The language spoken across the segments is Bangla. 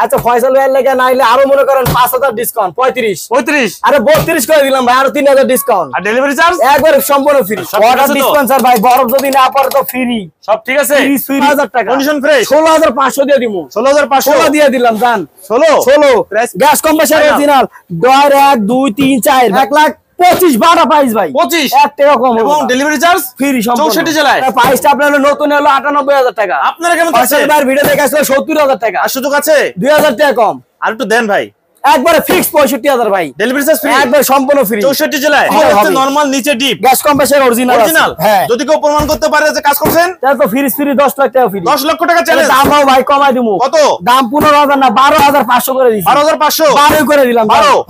আচ্ছা ফয়সাল ভাইয়ের লেগে নাইলে আরো মনে করেন 5000 ডিসকাউন্ট 35 আরে 32 করে দিলাম ভাই আরো 3000 ডিসকাউন্ট আর ডেলিভারি চার্জ একবারে সম্পূর্ণ ফ্রি ওয়াটার ডিসপেন্সার ভাই বরফ যদি না পড়ে তো ফ্রি সব ঠিক আছে 30000 টাকা কন্ডিশন ফ্রেশ 16500 দিয়ে দিমু 16500 দিয়ে দিলাম জান 16 gas compressor original drawer 1 2 3 4 1 lakh 25 12 price ভাই 25 1 টাকা কম এবং ডেলিভারি চার্জ ফ্রি সম্পূর্ণ 64 জেলায় প্রাইসটা আপনার নতুন হলো 98000 টাকা আপনারা কেমন পাচ্ছেন ভাই ভিডিও দেখে আসলে 70000 টাকা আর সুযোগ আছে 2000 টাকা কম আর একটু দেন ভাই একবারে ফিক্স 65000 ভাই ডেলিভারি চার্জ ফ্রি একবার সম্পূর্ণ ফ্রি 64 জেলায় হচ্ছে নরমাল নিচে ডিপ গ্যাস কম্প্রেসার অরিজিনাল হ্যাঁ যদি কেউ প্রমাণ করতে পারে যে কাজ করছেন তাহলে তো ফ্রি 10 লাখ টাকা ফ্রি 10 লক্ষ টাকা চ্যালেঞ্জ দামও ভাই কমাই দিমু কত দাম 15000 না 12500 করে দিছি 12500 12 করে দিলাম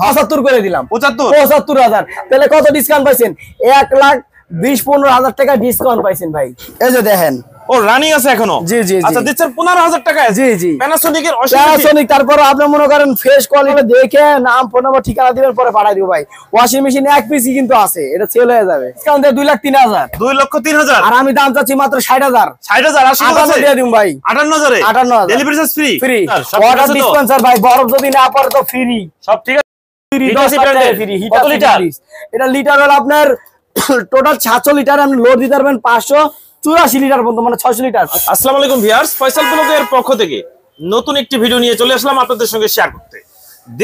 75 করে দিলাম 75000 তাহলে কত ডিসকাউন্ট পাইছেন 1,20,15,000 টাকা ডিসকাউন্ট পাইছেন ভাই এই যে দেখেন ও রানিং আছে এখনো জি জি আচ্ছা দিচ্ছেন 15000 টাকা জি জি প্যানাসোনিক এর প্যানাসোনিক তারপর আপনি মনে করেন ফ্রেশ কোয়ালিটি দেখে নাম ফোন নাম্বার ঠিকানা দিবেন পরে পাঠিয়ে দিব ভাই ওয়াশিং মেশিন এক পিসি কিন্তু আছে এটা সেল হয়ে যাবে ডিসকাউন্ট দিয়ে 2,03,000 2,03,000 আর আমি দাম চাচ্ছি মাত্র 60000 80 দিয়ে দিম ভাই 58000 delivery charge free free water dispenser ভাই বরফ যদি না পড়ে তো ফ্রি সব ঠিক আছে ফ্রি 10 টাকা ফ্রি কত লিটার এটা লিটার হলো আপনার টোটাল 700 লিটার আপনি লোড দিতে পারবেন 584 লিটার পর্যন্ত মানে 600 লিটার আসসালামু আলাইকুম ভিউয়ার্স ফয়সাল ব্লগের পক্ষ থেকে নতুন একটি ভিডিও নিয়ে চলে আসলাম আপনাদের সঙ্গে শেয়ার করতে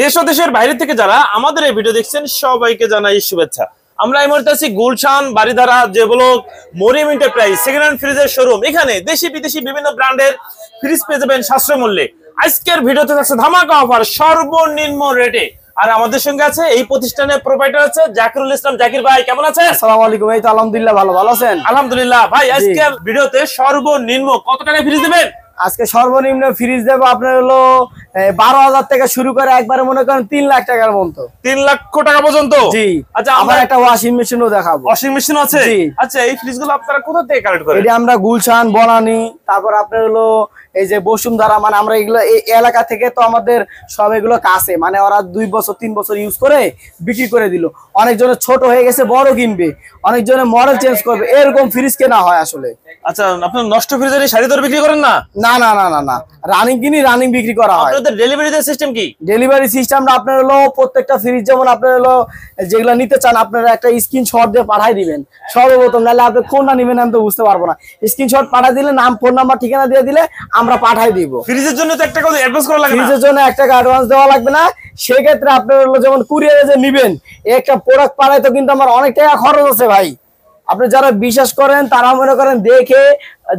দেশ ও দেশের বাইরে থেকে যারা আমাদের এই ভিডিও দেখছেন সবাইকে জানাই শুভেচ্ছা আমরা এই মুহূর্তে আছি গুলশান বাড়িধারা যে block Mariam enterprise second hand ফ্রিজের শোরুম এখানে দেশি বিদেশি বিভিন্ন ব্র্যান্ডের ফ্রিজ পেয়ে যাবেন সাশ্রয় মূল্যে আজকের ভিডিওতে থাকছে ধামাকা অফার সর্বনিম্ন রেটে আর আমাদের সঙ্গে আছে এই প্রতিষ্ঠানের প্রোপাইটার আছে জাকিরুল ইসলাম জাকির ভাই কেমন আছেন আসসালামু আলাইকুম এই তো আলহামদুলিল্লাহ ভালো আছেন আলহামদুলিল্লাহ ভাই আজকের ভিডিওতে সর্বনিম্ন কত টাকা ফ্রিজ দিবেন আজকে সর্বনিম্ন ফ্রিজ দেব আপনার হলো 12000 টাকা শুরু করে একবারে মনে করেন 3 লাখ টাকার মতো 3 লক্ষ টাকা পর্যন্ত জি আচ্ছা আমরা একটা ওয়াশিং মেশিনও দেখাবো ওয়াশিং মেশিন আছে জি আচ্ছা এই ফ্রিজগুলো আপনারা কোথা থেকে কালেক্ট করেন এটা আমরা গুলশান বনানী তারপর আপনার হলো এই যে বসুন্ধরা মানে আমরা এগুলো এই এলাকা থেকে তো আমাদের সব এগুলো কাছে মানে ওরা 2 বছর 3 বছর ইউজ করে বিক্রি করে দিল অনেকজনের ছোট হয়ে গেছে বড় কিনবে অনেকজনের মডেল চেঞ্জ করবে এরকম ফ্রিজ কেনা হয় আসলে আচ্ছা আপনি নষ্ট ফ্রিজের শাড়ি দর বিক্রি করেন না না না না না না রানিং কিনি রানিং বিক্রি করা হয় আপনাদের ডেলিভারি সিস্টেম কি ডেলিভারি সিস্টেমটা আপনার হলো প্রত্যেকটা ফ্রিজ যেমন আপনার হলো যেগুলো নিতে চান আপনারা একটা স্ক্রিনশট দিয়ে পাঠিয়ে দিবেন সর্বপ্রথম নালে আপনি কোনটা নেবেন আমি তো বুঝতে পারবো না স্ক্রিনশট পাঠিয়ে দিলে নাম ফোন নাম্বার ঠিকানা দিয়ে দিলে আমরা পাঠিয়ে দিব ফ্রিজের জন্য তো 1 টাকা অ্যাডভান্স করা লাগবে না ফ্রিজের জন্য 1 টাকা অ্যাডভান্স দেওয়া লাগবে না সেই ক্ষেত্রে আপনার হলো যেমন কুরিয়ারে যে নেবেন একটা প্রোডাক্ট পাঠাইতে কিন্তু আমার অনেক টাকা খরচ আছে ভাই আপনি যারা বিশ্বাস করেন তারা মনে করেন দেখে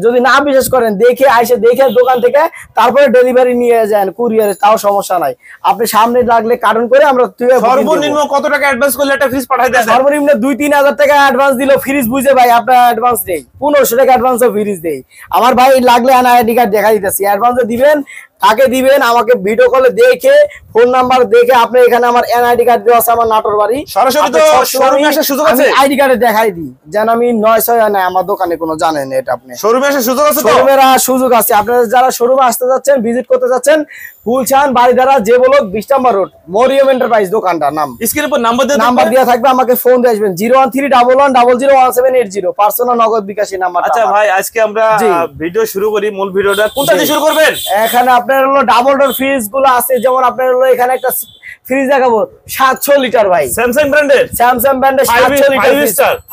যদি না বিশ্বাস করেন দেখে আইসে দেখে দোকান থেকে তারপরে ডেলিভারি নিয়ে যান কুরিয়ারে তাও সমস্যা নাই আপনি সামনে লাগলে কার্টন করে আমরা সর্বনিম্ন কত টাকা অ্যাডভান্স করলে একটা ফ্রিজ পাঠাই দেন সর্বনিম্ন 2-3 হাজার টাকা অ্যাডভান্স দিলে ফ্রিজ বুঝে ভাই আপনার অ্যাডভান্স দেই 1500 টাকা অ্যাডভান্সে ফ্রিজ দেই আমার ভাই লাগলে আইডি কার্ড দেখা দিতেছি অ্যাডভান্সে দিবেন কাকে দিবেন আমাকে ভিডিও কলে দেখে ফোন নাম্বার দেখে আপনি এখানে আমার এনআইডি কার্ড দেওয়া আছে আমার নাটোর বাড়ি সরাসরি তো শোরুমে আসার সুযোগ আছে আইডি কার্ডে দেখাই দিই যেন আমি 900 না আমার দোকানে কোনো জানেন এটা আপনি শোরুমে আসার সুযোগ আছে তো শোরুমে সুযোগ আছে আপনারা যারা শোরুমে আসতে যাচ্ছেন ভিজিট করতে যাচ্ছেন গুলশান বাড়িধারা যে ব্লক 20 নম্বর রোড মরিয়ম এন্টারপ্রাইজ দোকানটার নাম স্ক্রিনের উপর নাম্বার দেওয়া থাকবে আমাকে ফোন দিয়ে আসবেন 01311001780 পার্সোনাল নগদ বিকাশী নাম্বার আচ্ছা ভাই আজকে আমরা ভিডিও শুরু করি মূল ভিডিওটা কোনটা দিয়ে শুরু করবেন এখানে আপনার হলো ডাবল ডোর ফ্রিজ গুলো আছে যেমন আপনার হলো এখানে একটা ফ্রিজ দেখাবো 700 লিটার ভাই স্যামসাং ব্র্যান্ডের 700 লিটার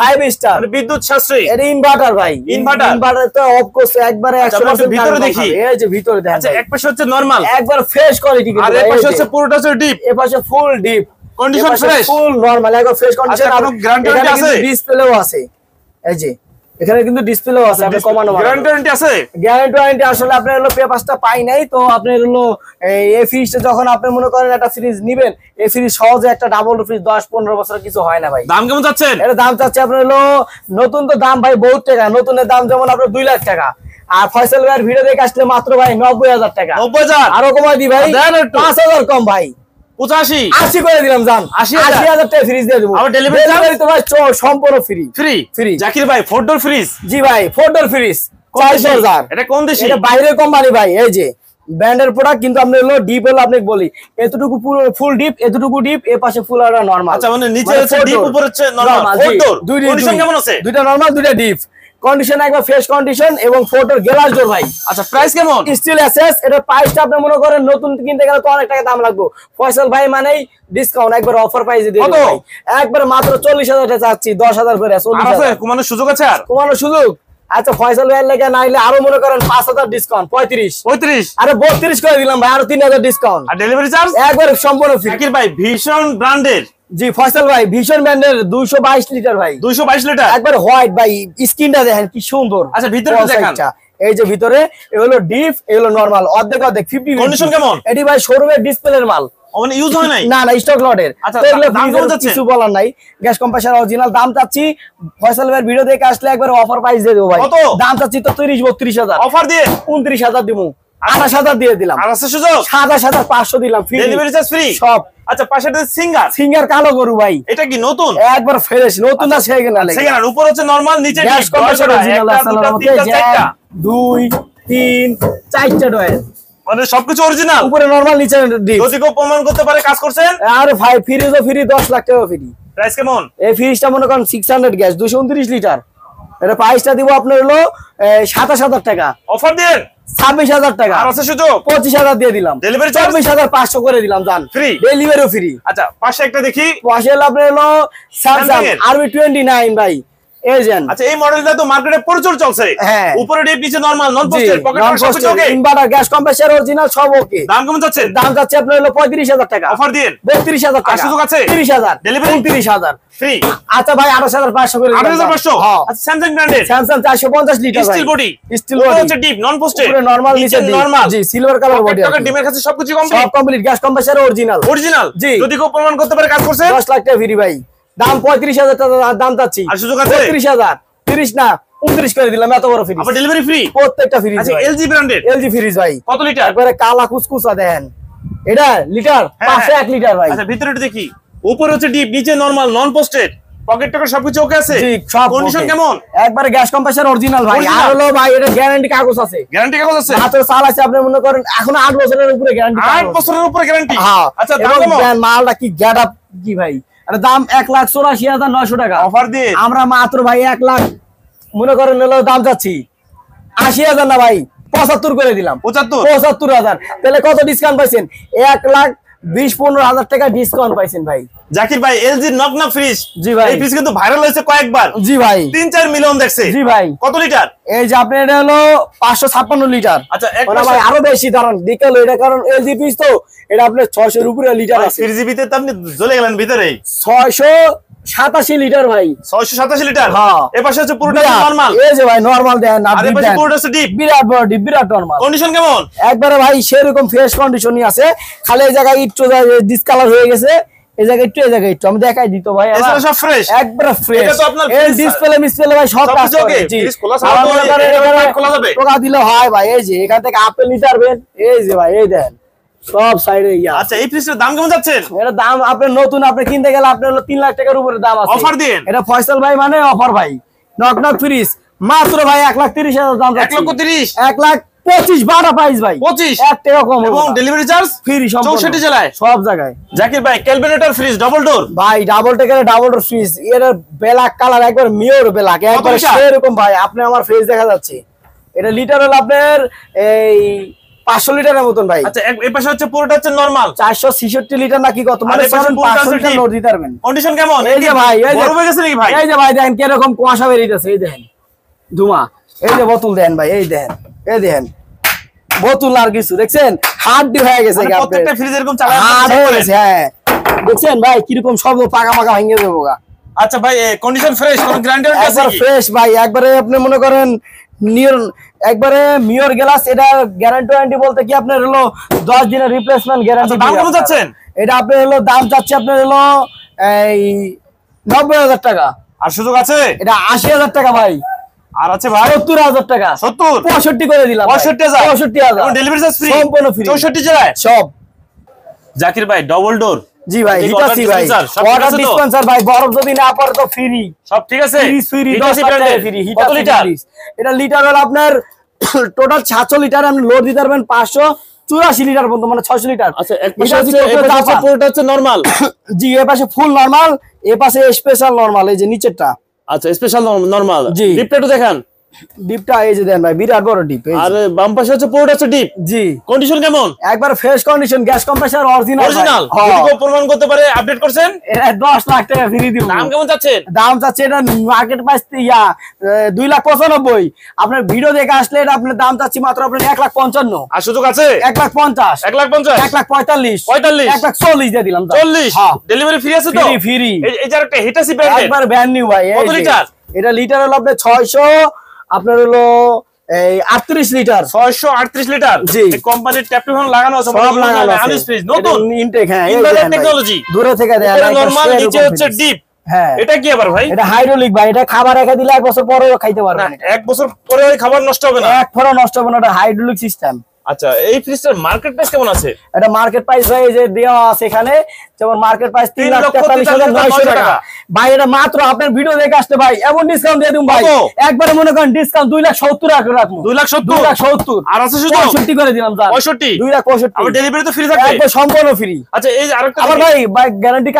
5 স্টার মানে বিদ্যুৎ সাশ্রয়ী এটা ইনভার্টার ভাই ইনভার্টার তো অফ করছে একবারে 100% ভিতরে দেখি এই যে ভিতরে দেখেন আচ্ছা এক পাশে হচ্ছে নরমাল একবার ফ্রেশ কোয়ালিটি আর এই পাশে হচ্ছে পুরোটা হচ্ছে ডিপ এই পাশে ফুল ডিপ কন্ডিশন ফ্রেশ ফুল নরমাল একবার ফ্রেশ কন্ডিশন আর গ্যারান্টি আছে ডিসপ্লেও আছে এই যে এখানে কিন্তু ডিসপ্লেও আছে আপনি কমানো গ্যারান্টি আছে গ্যারান্টি আসলে আপনার হলো পেপারসটা পাই নাই তো আপনার হলো এই ফ্রিজটা যখন আপনি মনে করেন একটা ফ্রিজ নেবেন এই ফ্রিজ সহজে একটা ডাবল ফ্রিজ 10-15 বছর কিছু হয় না ভাই দাম কেমন যাচ্ছেন এর দাম চাচ্ছে আপনার হলো নতুন তো দাম ভাই বহুত টাকা নতুনের দাম যেমন আপনার 2 লাখ টাকা আর ফয়সাল ভাইয়ের ভিডিও দেখে আসলে মাত্র ভাই 90000 টাকা 90000 আরো কমাই দি ভাই 5000 কম ভাই 85 করে দিলাম জান 80000 টাকা ফ্রিজ দিয়ে দেব আর ডেলিভারি তো ভাই সম্পূর্ণ ফ্রি জাকির ভাই 4 ডোর ফ্রিজ জি ভাই 4 ডোর ফ্রিজ 4000 এটা কোন দেশি এটা বাইরের কোম্পানি ভাই এই যে ব্র্যান্ডের প্রোডাক্ট কিন্তু আমরা হলো ডিপ হলো আপনাকে বলি এতটুকু পুরো ফুল ডিপ এতটুকু ডিপ এই পাশে ফুল আর নরমাল আচ্ছা মানে নিচে হচ্ছে ডিপ উপরে হচ্ছে নরমাল 4 ডোর দুইটা কন্ডিশন কেমন আছে দুইটা নরমাল দুইটা ডিপ কন্ডিশন একবার ফ্রেশ কন্ডিশন এবং ফোটোর গ্লাস ডোর ভাই। আচ্ছা প্রাইস কেমন? স্টিল এসএস, এটার প্রাইসটা আপনি মনে করেন নতুন কিনতে গেলে তো অনেক টাকা দাম লাগবে। ফয়সাল ভাই মানেই ডিসকাউন্ট, একবার অফার প্রাইসে দিয়ে দিই ভাই। একবার মাত্র 40,000 টাকা চাচ্ছি, 10,000 করে। 40,000 কমানোর সুযোগ আছে? আর কমানোর সুযোগ? আচ্ছা ফয়সাল ভাইয়ের লেগে নাইলে আরো মনে করেন 5,000 ডিসকাউন্ট, 35 আরে 32 করে দিলাম ভাই, আরো 3,000 ডিসকাউন্ট। আর ডেলিভারি চার্জ একবার সম্পূর্ণ ফ্রি। জাকির ভাই ভীষণ ব্র্যান্ডের, জি ফয়সাল ভাই ভীষণ ব্র্যান্ডের 222 লিটার ভাই, 222 লিটার একবার হোয়াইট ভাই, স্কিনটা দেখেন কি সুন্দর। আচ্ছা ভিতরে দেখান। এই যে ভিতরে এগুলো ডিপ, এগুলো নরমাল, অর্ধেক 50। কন্ডিশন কেমন? এটি ভাই শোরুমের ডিসপ্লের মাল, মানে ইউজ হয় নাই? না না, স্টক লটের। আচ্ছা দাম কিছু বলার নাই। গ্যাস কম্প্রেসার অরিজিনাল দাম চাচ্ছি, ফয়সাল ভাইয়ের ভিডিও দেখে আসলে একবার অফার প্রাইস দিয়ে দেবো ভাই। দাম চাচ্ছি তো 30-32,000, অফার দিয়ে 29,000 দিব, 28,000 দিয়ে দিলাম। আর আছে সুযোগ 27,500 দিলাম, ফ্রি ডেলিভারি চার্জ ফ্রি সব। আচ্ছা পাশে সিঙ্গার কালো গরু ভাই, এটা কি নতুন? একবার ফ্রেশ নতুন না, সেকেন্ড উপর হচ্ছে নরমাল, নিচে গ্যাস কম্প্রেসার অরিজিনাল, 2 3 4টা ডয়ের, মানে সবকিছু অরিজিনাল, উপরে নরমাল নিচে ডিপ। যদি কেউ প্রমাণ করতে পারে কাজ করছেন, আরে ভাই ফ্রিজও ফ্রি, 10 লাখ টাকা ফ্রি। প্রাইস কেমন? এই ফ্রিজটা মনে করেন 600 গ্যাস, 229 লিটার, এটা প্রাইসটা দিব আপনার হলো 27,000 টাকা। অফার দেন 26,000 টাকা। আর আছে সুযোগ 25,000 দিয়ে দিলাম। ডেলিভারি চার্জ 24,500 করে দিলাম, জান ফ্রি, ডেলিভারিও ফ্রি। আচ্ছা পাশে একটা দেখি, পাশে আপনার হলো স্যামসাং RB29 ভাই, এজেন্ট। আচ্ছা এই মডেলটা তো মার্কেটে প্রচুর চলছে, উপরে ডিপ নিচে নরমাল, নন পোস্টেড, পকেট সবকিছু ওকে, ইনভার্টার গ্যাস কম্প্রেসার অরিজিনাল সব ওকে। দাম কেমন যাচ্ছে? দাম যাচ্ছে আপনার হলো 35,000 টাকা। অফার দিন 32,000 টাকা। আর সুযোগ আছে? 30,000, ডেলিভারি 29,000 ফ্রি। আচ্ছা ভাই 28,500 করে দিলাম। 28,500? আচ্ছা স্যামসাং ব্র্যান্ডের, স্যামসাং 450 লিটার ভাই, স্টিল বডি, স্টিল বডি হচ্ছে ডিপ, নন পোস্টেড, পুরো নরমাল, নিচে নরমাল, জি সিলভার কালার বডি, পকেট ডিমের কাছে সবকিছু কমপ্লিট, সব কমপ্লিট। গ্যাস কম্প্রেসার অরিজিনাল, জি যদি কেউ প্রমাণ করতে পারে কাজ করছে, 10 লাখ টাকা ফ্রি ভাই। দাম 35,000 টাকা দাম চাচ্ছি, আর সুযোগ আছে? 30,000, 30 না 29 করে দিলাম, এত বড় ফ্রি। আবার ডেলিভারি ফ্রি, প্রত্যেকটা ফ্রি। আচ্ছা এলজি ব্র্যান্ডের, এলজি ফ্রিজ ভাই, কত লিটার? একবারে কালা কুচকুচা দেখেন, এটা লিটার 501 লিটার ভাই। আচ্ছা ভিতরে দেখি, উপরে হচ্ছে ডিপ, নিচে নরমাল, নন পোস্টেড, পকেট টকেট সবকিছু ওকে আছে? জি সব। কন্ডিশন কেমন? একবারে গ্যাস কম্প্রেসার অরিজিনাল ভাই। আর হলো ভাই এটা গ্যারান্টি কাগজ আছে, গ্যারান্টি কাগজ আছে, মাত্র চাল আছে, আপনি মনে করেন এখন 8 বছরের উপরে গ্যারান্টি, 8 বছরের উপরে গ্যারান্টি। হ্যাঁ। আচ্ছা দাম কেমন? মালটা কি গেটআপ কি ভাই, আরে দাম 1,84,900 টাকা। অফার দিয়ে আমরা মাত্র ভাই 1 লাখ মনে করেন হলো দাম যাচ্ছি 80,000 না ভাই, 75 করে দিলাম। 75,000, তাহলে কত ডিসকাউন্ট পাইছেন? 1,20,15,000 টাকা ডিসকাউন্ট পাইছেন ভাই। জাকির ভাই এলজি নকনা ফ্রিজ, জি ভাই, এই ফ্রিজ কিন্তু ভাইরাল হয়েছে কয়েকবার, জি ভাই 3-4 মিলিয়ন দেখছে। জি ভাই। কত লিটার? এই যে আপনার এটা হলো 556 লিটার। আচ্ছা এক ভাই আরো বেশি দাঁড়ান বিকেল, এটা কারণ এলজি ফ্রিজ তো, এটা আপনার 600 এর উপরে লিটার আছে। ফ্রিজিবিতে তো আপনি জ্বলে গেলেন ভিতরে, 687 লিটার ভাই, 687 লিটার। হ্যাঁ। এই পাশে হচ্ছে পুরোটা নরমাল, এই যে ভাই নরমাল দেন না, আর এই পাশে পুরোটা হচ্ছে ডিপ, বিরাট বড় ডিপ, বিরাট নরমাল। কন্ডিশন কেমন? একবারে ভাই সেরকম ফ্রেশ কন্ডিশনই আছে, খালি এই জায়গায় একটু ডিসকালার হয়ে গেছে, এই জায়গায় একটু, এই জায়গায় একটু, আমি দেখাই দিত ভাই, এছাড়া সব ফ্রেশ, একবারে ফ্রেশ। এটা তো আপনার এই ডিসপ্লে মিসপ্লে ভাই সব কাজ করে। জি খোলা ছাড়া তো খোলা যাবে, টোকা দিলে হয় ভাই। এই যে এখান থেকে আপেল নিতারবেন, এই যে ভাই এই দেন সব সাইডে ইয়া। আচ্ছা এই ফ্রিজের দাম কেমন যাচ্ছে? এর দাম আপনার নতুন, আপনি কিনতে গেলে আপনার হলো 3 লাখ টাকার উপরে দাম আছে। অফার দেন, এটা ফয়সাল ভাই মানে অফার ভাই, নক নক ফ্রিজ মাত্র ভাই 1,30,000 দাম, 1,30,000, 1,25,000 বাটা প্রাইস ভাই, 25 1 টাকা কম, এবং ডেলিভারি চার্জ ফ্রি 64 জেলায় সব জায়গায়। জাকির ভাই ক্যালকুলেটর ফ্রিজ ডাবল ডোর ভাই, ডাবল টেকারে ডাবল ডোর ফ্রিজ, এর ব্ল্যাক কালার, একবার মিওর ব্ল্যাক, একবার সেরকম ভাই। আপনি আমার ফ্রিজ দেখা যাচ্ছে, এটা লিটার হলো আপনার এই 500 লিটারের মতন ভাই। আচ্ছা এই পাশে হচ্ছে পুরোটা হচ্ছে নরমাল, 466 লিটার নাকি কত, মানে 500 লিটার লোড দিতে পারবেন। কন্ডিশন কেমন? এই যে ভাই, এই বড় হয়ে গেছে নাকি ভাই? এই যে ভাই দেখেন কি রকম কুয়াশা বেরিয়েছে, এই দেখেন ধোঁয়া, এই যে বোতল দেন ভাই, এই দেখেন, এই দেখেন বোতল, আর কিছু দেখছেন হার্ড হয়ে গেছে, প্রত্যেকটা ফ্রিজ এরকম চালায় হার্ড হয়ে গেছে। হ্যাঁ দেখছেন ভাই কিরকম সব পাকা পাকা ভেঙে দেবো গা। আচ্ছা ভাই কন্ডিশন ফ্রেশ, কোন গ্যারান্টি আছে? একবার ফ্রেশ ভাই, একবারে আপনি মনে করেন নিয়র, একবারে মিওর গ্লাস, এটা গ্যারান্টি ওয়ারেন্টি বলতে কি আপনার হলো 10 দিনের রিপ্লেসমেন্ট গ্যারান্টি। দাম কত যাচ্ছেন? এটা আপনার হলো দাম যাচ্ছে আপনার হলো এই 90,000 টাকা। আর সুযোগ আছে? এটা 80,000 টাকা ভাই। আর আছে ভাই 70,000 টাকা। 70 65 করে দিলাম, 65,000 এবং ডেলিভারি চার্জ ফ্রি, সম্পূর্ণ ফ্রি, 64 জেলায় সব। জাকির ভাই ডাবল ডোর, জি ভাই হিটাসি ভাই, ওয়াটার ডিসপেন্সার ভাই, বরফ যদি না পড়ে তো ফ্রি, সব ঠিক আছে, ফ্রি 10 টাকা ফ্রি। কত লিটার? এটা লিটার হলো আপনার টোটাল 700 লিটার, আপনি লোড দিতে পারবেন 584 লিটার পর্যন্ত, মানে 600 লিটার। আচ্ছা এক পাশে হচ্ছে পুরোটা হচ্ছে নরমাল, জি এই পাশে ফুল নরমাল, এই পাশে স্পেশাল নরমাল, এই যে নিচেরটা। আচ্ছা স্পেশাল নরমাল, জি ডিপটা একটু দেখান। ডিপটা এই যে দেন ভাই, বিরাট বড় ডিপ। আরে বাম পাশে হচ্ছে পোর্ট আছে ডিপ। জি। কন্ডিশন কেমন? একবার fresh condition, gas compressor original. যদি কেউ প্রমাণ করতে পারে আপডেট করছেন, এটা 10 লাখ টাকা ফ্রি দিব। দাম কেমন যাচ্ছেন? দাম চাচ্ছে এটা মার্কেট প্রাইস 2,95,000। আপনার ভিডিও দেখে আসলে এটা আপনার দাম চাচ্ছি মাত্র আপনার 1,55,000। আর সুযোগ আছে 1,50,000, 1,50,000, 1,45,000, 1,40,000 দিয়ে দিলাম। 40। ডেলিভারি ফ্রি আছে তো? ফ্রি। এই যে একটা হিটাসি ব্র্যান্ডের একবার ব্র্যান্ড নিউ ভাই। কত লিটার? এটা লিটার হলো আপনার 600, আপনার হলো এই 38 লিটার। 638 লিটার। এই কোম্পানির ট্যাপ টিউন লাগানো আছে, সব লাগানো আছে। আনিস ফ্রিজ নতুন ইনটেক। হ্যাঁ, এই টেকনোলজি। দূরে থেকে দেয়া যায়, নরমাল, নিচে হচ্ছে ডিপ। হ্যাঁ, এটা কি আবার ভাই? এটা হাইড্রোলিক ভাই। এটা খাবার রেখে দিলে 1 বছর পরেও খাইতে পারবেন। 1 বছর পরে ওই খাবার নষ্ট হবে না? এক ফোঁটা নষ্ট হবে না, এটা হাইড্রোলিক সিস্টেম। আচ্ছা, এই ফ্রিজটার মার্কেট প্রাইস কেমন আছে? এটা মার্কেট প্রাইস ভাই যে দেওয়া আছে এখানে, যেমন মার্কেট প্রাইস 3,43,900 টাকা ভাই। এটা মাত্র আপনার ভিডিও দেখে আসতে ভাই এমন ডিসকাউন্ট দিয়ে দিম ভাই। একবারে মনে করেন ডিসকাউন্ট 2,70,000 টাকা রাখবো। 2,70,000 আর আছে শুধু 65 করে দিলাম। 65 আবার ডেলিভারি তো ফ্রি থাকবে? একদম সম্পূর্ণ ফ্রি। আচ্ছা, এই যে আরেকটা আবার ভাই গ্যারান্টি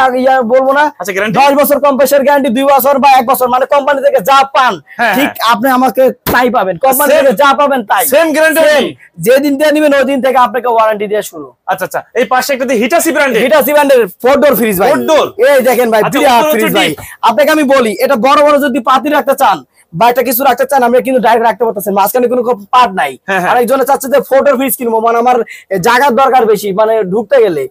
বলবো না। আচ্ছা, গ্যারান্টি 10 বছর কম্প্রেসার গ্যারান্টি, 2 বছর বা 1 বছর, মানে কোম্পানি থেকে যা পান ঠিক আপনি আমাকে তাই পাবেন। কোম্পানি থেকে যা পাবেন তাই সেম গ্যারান্টি। যেদিন দিয়ে নিবেন ওই দিন থেকে আপনাকে ওয়ারেন্টি দিয়ে শুরু। আচ্ছা আচ্ছা, এই পাশে একটা হিটাসি ব্র্যান্ডের 4 ডোর ফ্রিজ ভাই। 4 ডোর। এই দেখেন ভাই, বিরাট ফ্রিজ ভাই। আপনাকে আমি বলি, এটা বড় বড় যদি পাতি রাখতে চান বা এটা কিছু রাখতে চান, আমরা কিন্তু ডাইরেক্ট রাখতে পারতেছেন, মাঝখানে কোনো পার্ট নাই। আরেকজনে চাচ্ছে যে 4 ডোর ফ্রিজ কিনবো, মানে আমার জায়গার দরকার বেশি, মানে ঢুকতে গেলে।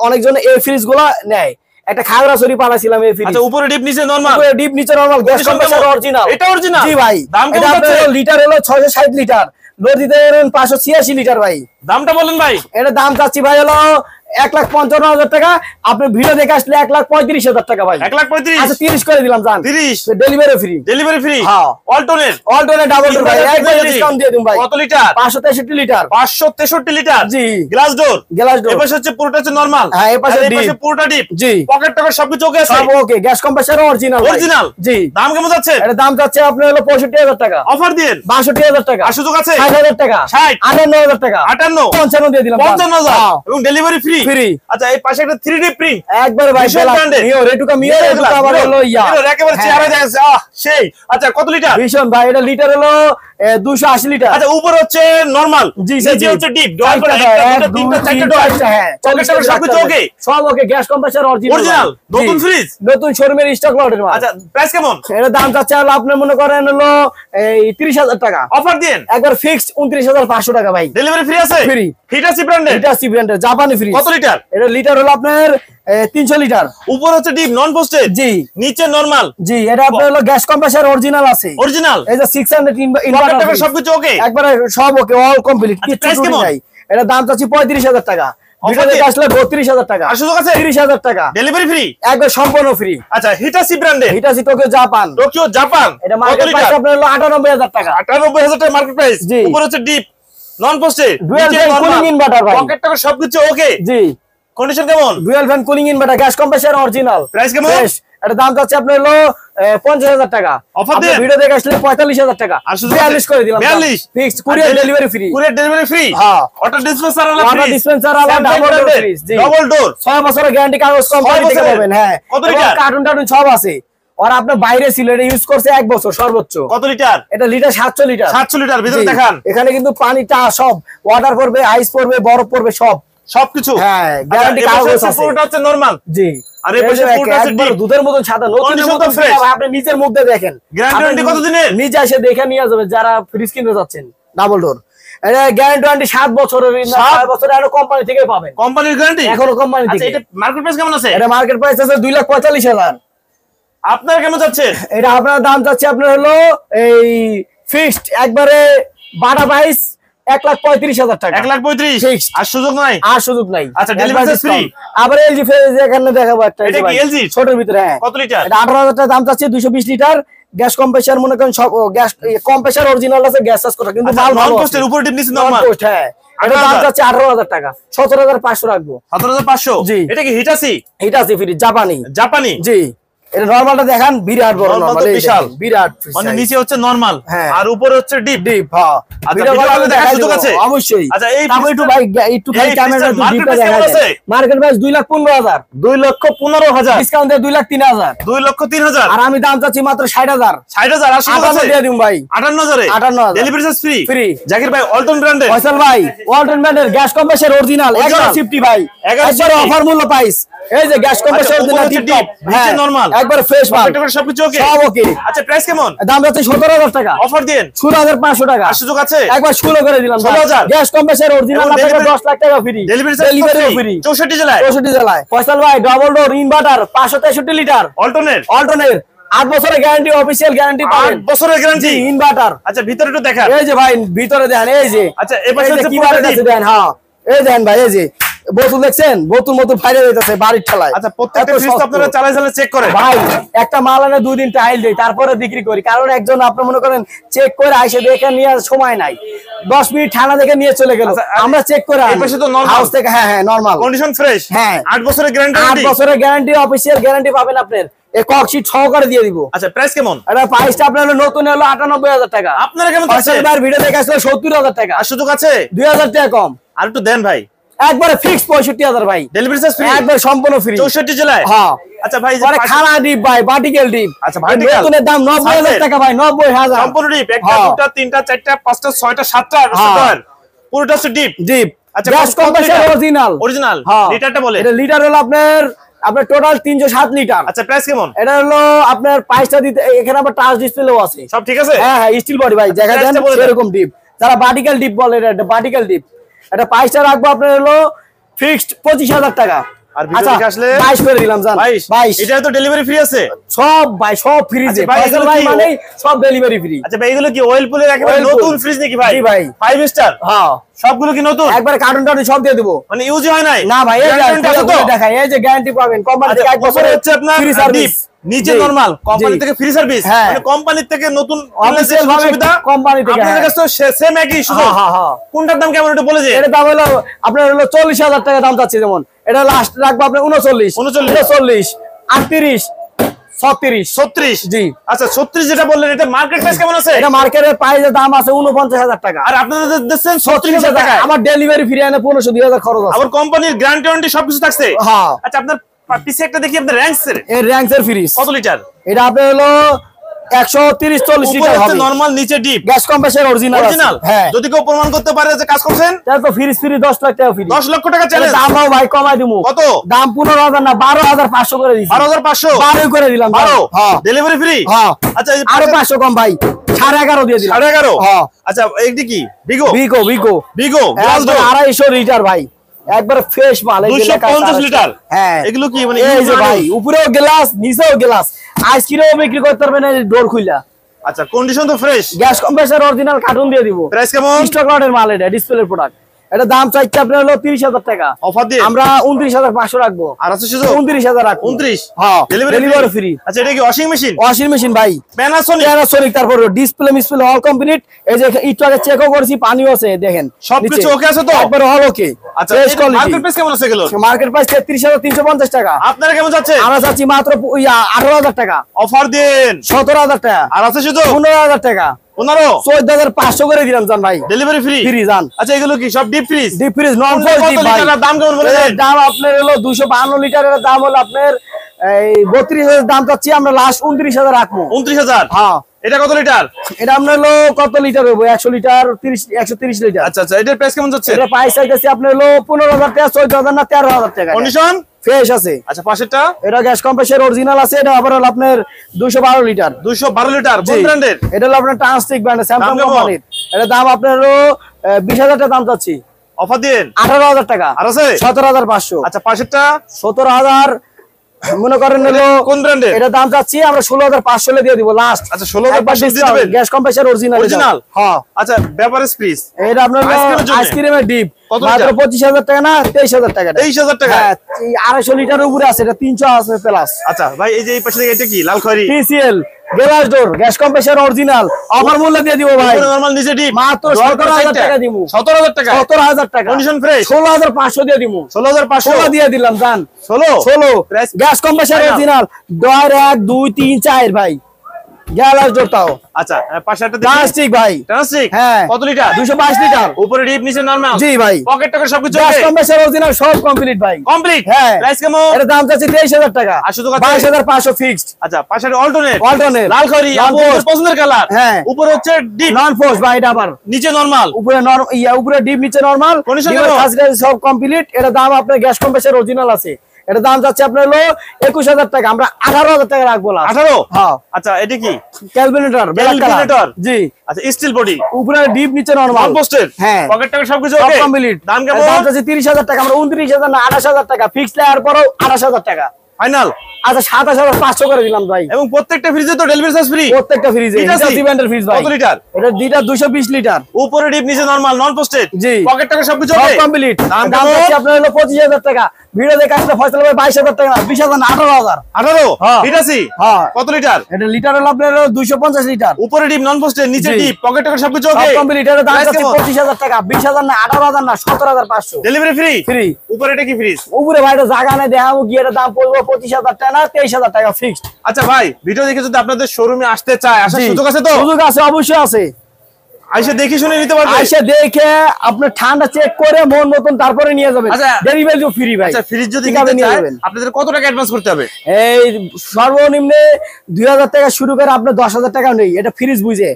অনেকজনে এই ফ্রিজ গুলা নেয়। একটা খাগড়াছড়ি পাঠাছিলাম এই ফ্রিজ। আচ্ছা, উপরে ডিপ নিচে নরমাল? উপরে ডিপ নিচে নরমাল, গ্যাস কম্প্রেসার অরিজিনাল। এটা অরিজিনাল? জি ভাই। দাম কেমন আছে? লিটার হলো 660 লিটার, লোড দিতে 586 লিটার ভাই। দামটা বলেন ভাই। এটা দাম চাচ্ছি ভাই হলো 1,55,000 টাকা। আপনি ভিডিও দেখে আসলে 1,35,000 টাকা ভাই। 1,35,000? আচ্ছা, 30 করে দিলাম। জান 30 ডেলিভারি ফ্রি। Delivery free? হ্যাঁ, অল্টরনেট ডাবল ডোর ভাই। একবার ডিসকাউন্ট দিয়ে দিন ভাই। কত লিটার? 563 লিটার। 563 লিটার। জি। Glass door. এই পাশে হচ্ছে পুরোটা হচ্ছে নরমাল। হ্যাঁ, এই পাশে পুরোটা ডিপ। জি। পকেট টকেট সবকিছু ওকে আছে? সব ওকে। Gas compressor original. জি। দাম কেমন যাচ্ছে? এর দাম যাচ্ছে আপনার হলো 65,000 টাকা। অফার দিন 62,000 টাকা। আর সুযোগ আছে 60,000 টাকা। 60, 58,000 টাকা। 58, 55 দিয়ে দিলাম। 55,000 এবং ডেলিভারি ফ্রি। আচ্ছা, এই পাশে একটা 3D প্রিন্ট একবার ভাই রেটুকা আবার হলো একেবারে চেহারা দেখছে সেই। আচ্ছা, কত লিটার? ভীষণ ভাই। এটা লিটার হলো 280 লিটার। আচ্ছা, উপরে হচ্ছে নরমাল, নিচে হচ্ছে ডিপ। ডোর করে একটা তিনটা চারটা ডোর। হ্যাঁ, সবকিছু ওকে? সব ওকে। Gas compressor original. নতুন ফ্রিজ, নতুন শোরুমের স্টক লটের মাল। আচ্ছা, প্রাইস কেমন? এর দাম চাচ্ছে হলো আপনার মনে করেন হলো এই 30,000 টাকা। অফার দেন একবার ফিক্সড 29,500 টাকা ভাই। ডেলিভারি ফ্রি আছে? ফ্রি। হিটাসি ব্র্যান্ডের জাপানি ফ্রিজ। কত লিটার? এটা লিটার হলো আপনার 300 লিটার। উপর হচ্ছে ডিপ নন পোস্টেড। জি। নিচে নরমাল। জি। এটা আপনার হলো গ্যাস কম্প্রেসার অরিজিনাল আছে। অরিজিনাল। এই যে 600 ইনভার্টার সবকিছু ওকে? একবারে সব ওকে, অল কমপ্লিট। কিছু নাই। এটা দাম চাচ্ছি 35,000 টাকা। ভিডিও দেখে আসলে 32,000 টাকা। আর সুযোগ আছে 30,000 টাকা। Delivery free? একবার সম্পূর্ণ ফ্রি। আচ্ছা, হিটাসি ব্র্যান্ডের। Hitachi Tokyo Japan. এটা মার্কেট প্রাইস আপনার হলো 98,000 টাকা। 98,000 টাকা মার্কেট প্রাইস। উপর হচ্ছে ডিপ নন posted, dual fan cooling inverter ভাই। পকেট টকেট সবকিছু ওকে? জি। কন্ডিশন কেমন? Dual fan cooling inverter, gas compressor original. Price কেমন? এটা দাম যাচ্ছে আপনার হলো 50,000 টাকা। অফার দেন ভিডিও দেখে আসলে 45,000 টাকা। আর 42 করে দিলাম। 42 ফিক্সড। Courier delivery free. হ্যাঁ। ওয়াটার ডিসপেন্সার আলা ফ্রি। Double door fridge. জি। Double door. 6 বছরের গ্যারান্টি, কাগজ কোম্পানি থেকে পাবেন। হ্যাঁ। কত লিটার? কার্টুন সব আছে। আর আপনার বাইরে ছিল, এটা ইউজ করছে 1 বছর সর্বোচ্চ। কত লিটার? এটা লিটার 700 লিটার। 700 লিটার। ভিতরে দেখান। এখানে কিন্তু পানিটা সব ওয়াটার পড়বে, আইস পড়বে, বরফ পড়বে, সবকিছু। হ্যাঁ, গ্যারান্টি কাগজ আছে। পুরোটা হচ্ছে নরমাল। জি। আর এই পাশে পুরোটা আছে ডিপ। দুধের মতন সাদা, নতুনের মতন ফ্রেশ। আপনি নিজের মুখ দিয়ে দেখেন। গ্যারান্টি কত দিনের? নিজে এসে দেখে নিয়ে যাবে যারা ফ্রিজ কিনতে যাচ্ছেন। Double door. এটা গ্যারান্টি 7 বছরের। 7 বছরের এখনো কোম্পানি থেকে পাবেন। কোম্পানির গ্যারান্টি এখনো কোম্পানি থেকে। আচ্ছা, এটা মার্কেট প্রাইস কেমন আছে? এটা মার্কেট প্রাইস আছে 2,45,000। আপনার কেমন যাচ্ছে? এটা আপনার দাম যাচ্ছে আপনার হলো এই ফিক্সড একবারে 12/22 1,35,000 টাকা। 1,35,000 আর সুযোগ নাই? আর সুযোগ নাই। আচ্ছা, ডেলিভারি ফ্রি। আবার এলজি ফ্রিজ এখানে দেখাবো একটা। এটা কি এলজি? ছোটর ভিতরে। হ্যাঁ। কত লিটার? এটা 18,000 টাকা দাম চাচ্ছে। 220 লিটার। গ্যাস কম্প্রেসার মনে করেন সব গ্যাস কম্প্রেসার অরিজিনাল আছে, গ্যাস সাস করা, কিন্তু মাল ভালো আছে। উপরে ডিপ নিচে নরমাল। হ্যাঁ। এটা দাম চাচ্ছে 18,000 টাকা। 17,500 রাখবো। 17,500? জি। এটা কি হিটাসি? হিটাসি ফ্রিজ জাপানি। জাপানি? জি। এটা নরমালটা দেখেন বিরাট বড় নরমাল বিশাল বিরাট মানে নিচে হচ্ছে নরমাল আর উপরে হচ্ছে ডিপ হ্যাঁ ভিডিও কলে দেখা সুযোগ আছে অবশ্যই। আচ্ছা এই একটু ভাই একটু খালি ক্যামেরা একটু ডিপটা দেখা যায়। মার্কেট প্রাইস 2,15,000 2,15,000 ডিসকাউন্ট দিয়ে 2,03,000 2,03,000 আর আমি দাম চাচ্ছি মাত্র 60,000 60,000 আর সুযোগ আছে দিয়ে দিন ভাই 58,000 ডেলিভারি চার্জ ফ্রি জাকির ভাই ওয়ালটন ব্র্যান্ডের ফয়সাল ভাই ওয়ালটন ব্র্যান্ডের গ্যাস কম্প্রেসর অরিজিনাল 1150 ভাই একবারে অফার মূল্য প্রাইস। এই যে গ্যাস কম্প্রেসর অরিজিনাল ডিপ নিচে নরমাল একবারে ফ্রেশ মাল সবকিছু ওকে সব ওকে। আচ্ছা প্রাইস কেমন? দাম যাচ্ছে 17,000 টাকা অফার দেন 16,500 টাকা আর সুযোগ আছে একবার 16 করে দিলাম 16,000 গ্যাস কম্প্রেসর অরিজিনাল না টাকা 10 লাখ টাকা ফ্রি ডেলিভারি ফ্রি 64 জেলায় ফয়সাল ভাই ডাবল ডোর ইনভার্টার 563 লিটার অল্টনের 8 বছরের গ্যারান্টি অফিশিয়াল গ্যারান্টি পাবেন 8 বছরের গ্যারান্টি ইনভার্টার। আচ্ছা ভিতরে একটু দেখান এই যে ভাই ভিতরে দেখেন এই যে আচ্ছা এই পাশে হচ্ছে কিভাবে দেখেন হ্যাঁ এই দেখেন ভাই এই যে বোতল দেখছেন বোতল মতো ফাইরে যাইতেছে বাড়ির ঠেলায়। আচ্ছা প্রত্যেকটা ফ্রিজ তো আপনারা চালাই চেক করেন ভাই একটা মাল আনে 2 দিন ট্রায়াল দেই তারপরে বিক্রি করি কারণ একজন আপনি মনে করেন চেক করে আইসে দেখে নিয়ে সময় নাই 10 মিনিট ঠান্ডা দেখে নিয়ে চলে গেল আমরা চেক করে এই পাশে তো নরমাল হাউস থেকে হ্যাঁ নরমাল কন্ডিশন ফ্রেশ হ্যাঁ 8 বছরের গ্যারান্টি 8 বছরের গ্যারান্টি অফিশিয়াল গ্যারান্টি পাবেন আপনার এই ককশিট সহকারে দিয়ে দিব। আচ্ছা প্রাইস কেমন? এটা প্রাইসটা আপনার নতুন হলো 98,000 টাকা আপনারা কেমন চাচ্ছেন? ফয়সাল ভিডিও দেখে আসলে 70,000 টাকা আর সুযোগ আছে 2,000 টাকা কম আর একটু দেন ভাই একবারে ফিক্স 65,000 ভাই ডেলিভারি চার্জ ফ্রি একবার সম্পূর্ণ ফ্রি 64 জেলায় হ্যাঁ। আচ্ছা ভাই পরে খানা ডিপ ভাই ভার্টিক্যাল ডিপ আচ্ছা ভার্টিক্যাল নতুনের দাম 90,000 টাকা ভাই 90,000 সম্পূর্ণ ডিপ একটা দুটো তিনটা চারটা পাঁচটা ছয়টা সাতটা পুরোটা হচ্ছে ডিপ ডিপ। আচ্ছা গ্যাস কম্প্রেসর অরিজিনাল লিটারটা বলে এটা লিটার হলো আপনার টোটাল 307 লিটার। আচ্ছা প্রাইস কেমন? এটা হলো আপনার প্রাইসটা দিতে এখানে আবার টাচ ডিসপ্লেও আছে সব ঠিক আছে হ্যাঁ স্টিল বডি ভাই দেখা যায় এরকম ডিপ যারা ভার্টিক্যাল ডিপ বলে এটা ভার্টিক্যাল ডিপ। এটা প্রাইসটা রাখবো আপনার হলো ফিক্সড 25,000 টাকা আর ভিডিও দেখে আসলে 22 করে দিলাম জান 22 এটা তো ডেলিভারি ফ্রি আছে সব ভাই সব ফ্রি যে ফয়সাল ভাই মানে সব ডেলিভারি ফ্রি। আচ্ছা ভাই এগুলো কি অয়েল পুলের একেবারে নতুন ফ্রিজ নাকি ভাই? জি ভাই 5 স্টার হ্যাঁ সবগুলো কি নতুন একবারে কার্টন সব দিয়ে দেব মানে ইউজ হয় নাই না ভাই এই দেখাই এই যে গ্যারান্টি পাবেন কোম্পানি থেকে 1 বছর হচ্ছে আপনার ফ্রি সার্ভিস নিচে নরমাল কোম্পানি থেকে ফ্রি সার্ভিস মানে কোম্পানি থেকে নতুন অফিশিয়াল ভাবে কোম্পানি থেকে আপনাদের কাছে তো সেম একই শুধু হ্যাঁ কোনটার দাম কেমন একটু বলে দিন। এর দাম হলো আপনার হলো 40,000 টাকা দাম যাচ্ছে যেমন এটা লাস্ট রাখবো আপনি 39 38 36 জি। আচ্ছা 36 যেটা বললেন এটা মার্কেট প্রাইস কেমন আছে? এটা মার্কেটের প্রাইসের দাম আছে 49,000 টাকা আর আপনাদের দিচ্ছেন 36,000 টাকা। আমার ডেলিভারি ফ্রি আনে 1500 2000 খরচ আছে আবার কোম্পানির গ্যারান্টি ওয়ারেন্টি সবকিছু থাকছে হ্যাঁ। আচ্ছা আপনার পিছে একটা দেখি আপনার র‍্যাঙ্কসের এই র‍্যাঙ্কসের ফ্রিজ কত লিটার? এটা আপনার হলো 130-40 লিটার হবে নরমাল নিচে ডিপ গ্যাস কম্প্রেসর অরিজিনাল হ্যাঁ যদি কেউ প্রমাণ করতে পারে যে কাজ করছেন তাহলে তো ফ্রিজ ফ্রি 10 লাখ টাকা ফ্রি 10 লক্ষ টাকা চ্যালেঞ্জ দামও ভাই কমাই দিমু কত দাম 15,000 না 12,500 করে দিছি 12,500 12 করে দিলাম 12 হ্যাঁ ডেলিভারি ফ্রি হ্যাঁ। আচ্ছা আরো 500 কম ভাই 11.5 দিয়ে দিলাম 11.5 হ্যাঁ। আচ্ছা এইটা কি বিগো 250 লিটার ভাই একবার ফ্রেশ মাল 250 লিটার হ্যাঁ এগুলো কি মানে এই যে ভাই উপরেও গ্লাস নিচেও গ্লাস আইসক্রিমও বিক্রি করতে পারবেন এই ডোর খুইলা। আচ্ছা কন্ডিশন তো fresh gas compressor original cartoon দিয়ে দিব প্রাইস কেমন? স্টক লটের মাল এটা ডিসপ্লের প্রোডাক্ট এটা দাম চাইছে আপনার হলো 30,000 টাকা অফার দিয়ে আমরা 29,500 রাখবো আর আছে শুধু 29,000 রাখবো 29 হ্যাঁ ডেলিভারি ফ্রি। আচ্ছা এটা কি ওয়াশিং মেশিন ভাই প্যানাসোনিক তারপর ডিসপ্লে অল কমপ্লিট এই যে একটু আগে চেকও করেছি পানিও আছে দেখেন সবকিছু ওকে আছে তো একবার হল ওকে। আচ্ছা মার্কেট প্রাইস কেমন আছে এগুলো? মার্কেট প্রাইস 33,350 টাকা আপনারা কেমন যাচ্ছেন? আমরা চাচ্ছি মাত্র 18,000 টাকা অফার দেন 17,000 টাকা আর আছে শুধু 15,000 টাকা 14,500 করে দিলাম জান ভাই ডেলিভারি ফ্রি জান। আচ্ছা এগুলো কি সব ডিপ ফ্রিজ নন ফ্রিজ ভাই দাম কেমন বলে দাম আপনার হলো 252 লিটারের দাম হলো আপনার এই 32,000 দাম চাচ্ছি আমরা লাস্ট 29,000 রাখবো 29,000 হ্যাঁ। এটা কত লিটার? এটা আপনার হলো কত লিটার হবে 100 লিটার 130 লিটার। আচ্ছা এটার প্রাইস কেমন যাচ্ছে? এটা প্রাইস চাইতেছি আপনার হলো 15,000 টাকা 14,000 না 13,000 টাকা কন্ডিশন ফ্রেশ আছে। আচ্ছা পাশেরটা এটা গ্যাস কম্প্রেসর অরিজিনাল আছে এটা আবার হলো আপনার 212 লিটার কোন ব্র্যান্ডের? এটা হলো আপনার ট্রান্সটিক ব্র্যান্ডের স্যামসাং কোম্পানির। এটা দাম আপনার হলো 20,000 টাকা দাম চাচ্ছি অফার দেন 18,000 টাকা আর আছে 17,500। আচ্ছা পাশেরটা 17,000 মনে করেন হলো কোন ব্র্যান্ডের? এটা দাম চাচ্ছি আমরা 16,500 দিয়ে দিব লাস্ট। আচ্ছা 16,500 দিয়ে দিবেন গ্যাস কম্প্রেসর অরিজিনাল হ্যাঁ। আচ্ছা বেভারেজ প্লিজ এটা আপনার আইসক্রিমের ডিপ মাত্র 25,000 টাকা না 23,000 টাকা 23,000 টাকা হ্যাঁ 250 লিটারের উপরে আছে এটা 300 আছে প্লাস। আচ্ছা ভাই এই যে এই পাশে এটা কি লাল খয়েরি TCL glass door gas compressor original offer মূল্য দিয়ে দিব ভাই নরমাল নিচে ডিপ মাত্র 17000 টাকা দিব 17000 টাকা 17000 টাকা কন্ডিশন ফ্রেশ 16500 দিয়ে দিব 16500 দিয়ে দিলাম জান 16 গ্যাস কম্প্রেসার অরিজিনাল ডোর 1 2 3 4 ভাই গ্লাস ডোরটাও আচ্ছা পাশে একটা দেখি প্লাস্টিক ভাই প্লাস্টিক হ্যাঁ কত লিটার 222 লিটার উপরে ডিপ নিচে নরমাল জি ভাই পকেট টকেট সবকিছু গ্যাস কম্প্রেসার অরিজিনাল সব কমপ্লিট ভাই কমপ্লিট হ্যাঁ প্রাইস কেমন এর দাম যাচ্ছে 23000 টাকা 22500 ফিক্সড আচ্ছা পাশে অল্টারনেট লাল খড়ি আপনাদের পছন্দের কালার হ্যাঁ উপরে হচ্ছে ডিপ নন ফোর্স ভাই এটা আবার নিচে নরমাল উপরে উপরে ডিপ নিচে নরমাল সব কমপ্লিট এর দাম আপনার গ্যাস কম্প্রেসার অরিজিনাল আছে এটা দাম যাচ্ছে আপনার হলো 21000 টাকা আমরা 18000 টাকা রাখবো না 18 হ্যাঁ আচ্ছা এটা কি ক্যালকুলেটর জি আচ্ছা স্টিল বডি উপরে ডিপ নিচে নরমাল পোস্টেড হ্যাঁ পকেট টকেট সবকিছু ওকে কমপ্লিট দাম কেমন দাম যাচ্ছে 30000 টাকা আমরা 29000 না 28000 টাকা ফিক্সড এর পরও 28000 টাকা ফাইনাল আচ্ছা 27500 করে দিলাম ভাই এবং প্রত্যেকটা ফ্রিজে তো ডেলিভারি চার্জ ফ্রি প্রত্যেকটা ফ্রিজে এটা সিমেন্টের ফ্রিজ ভাই কত লিটার এটা দুইটা 220 লিটার উপরে ডিপ নিচে নরমাল নন পোস্টেড জি পকেট টকেট সবকিছু ওকে কমপ্লিট দাম হচ্ছে আপনার হলো 25000 টাকা ভিডিও দেখে আসলে ফয়সাল ভাই 22000 টাকা 20000 না 18000 18 ঠিক আছে হ্যাঁ কত লিটার এটা লিটার হলো আপনার 250 লিটার উপরে ডিপ নন পোস্টেড নিচে ডিপ পকেট টকেট সবকিছু ওকে কমপ্লিট এর দাম হচ্ছে 25000 টাকা 20000 না 18000 না 17500 ডেলিভারি ফ্রি ফ্রি উপরে এটা কি ফ্রিজ উপরে ভাই এটা জায়গা নাই দেখাবো কি এর দাম পড়বে 25000 টাকা না 23000 টাকা ফিক্সড আচ্ছা ভাই ভিডিও দেখে যদি আপনাদের শোরুমে আসতে চায় আসার সুযোগ আছে তো সুযোগ আছে অবশ্যই আছে আইসা দেখি শুনে নিতে পারবে আইসা দেখে আপনি ঠান্ডা চেক করে মন মতন তারপরে নিয়ে যাবেন আচ্ছা ডেলিভারি ফ্রি ভাই আচ্ছা ফ্রিজ যদি নিতে চায় আপনাদের কত টাকা অ্যাডভান্স করতে হবে এই সর্বনিম্ন 2000 টাকা শুরু করে আপনি 10000 টাকা নেই এটা ফ্রিজ বুঝে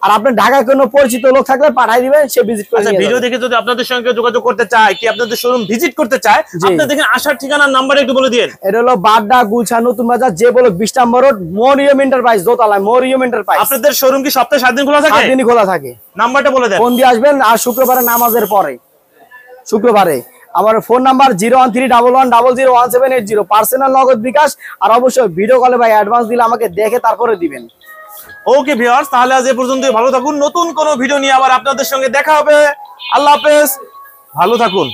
আর আপনি ঢাকায় কোনো পরিচিত লোক থাকলে পাঠিয়ে দিবেন সে ভিজিট করে আচ্ছা ভিডিও দেখে যদি আপনাদের সঙ্গে যোগাযোগ করতে চায় কি আপনাদের শোরুম ভিজিট করতে চায় আপনাদের দেখেন আসার ঠিকানার নাম্বার একটু বলে দিন এটা হলো বাড্ডা গুলশান নতুন বাজার যে বলো 20 নম্বর রোড মরিয়ম এন্টারপ্রাইজ দোতলায় মরিয়ম এন্টারপ্রাইজ আপনাদের শোরুম কি সপ্তাহে 7 দিন খোলা থাকে 7 দিনই খোলা থাকে নাম্বারটা বলে দেন ফোন দিয়ে আসবেন আর শুক্রবারে নামাজের পরে শুক্রবারে আমার ফোন নাম্বার 01311001780 পার্সোনাল নগদ বিকাশ আর অবশ্যই ভিডিও কলে ভাই অ্যাডভান্স দিলে আমাকে দেখে তারপরে দিবেন ওকে ভিউয়ার্স তাহলে আজ এই পর্যন্তই ভালো থাকুন নতুন কোনো ভিডিও নিয়ে আবার আপনাদের সঙ্গে দেখা হবে আল্লাহ হাফেজ ভালো থাকুন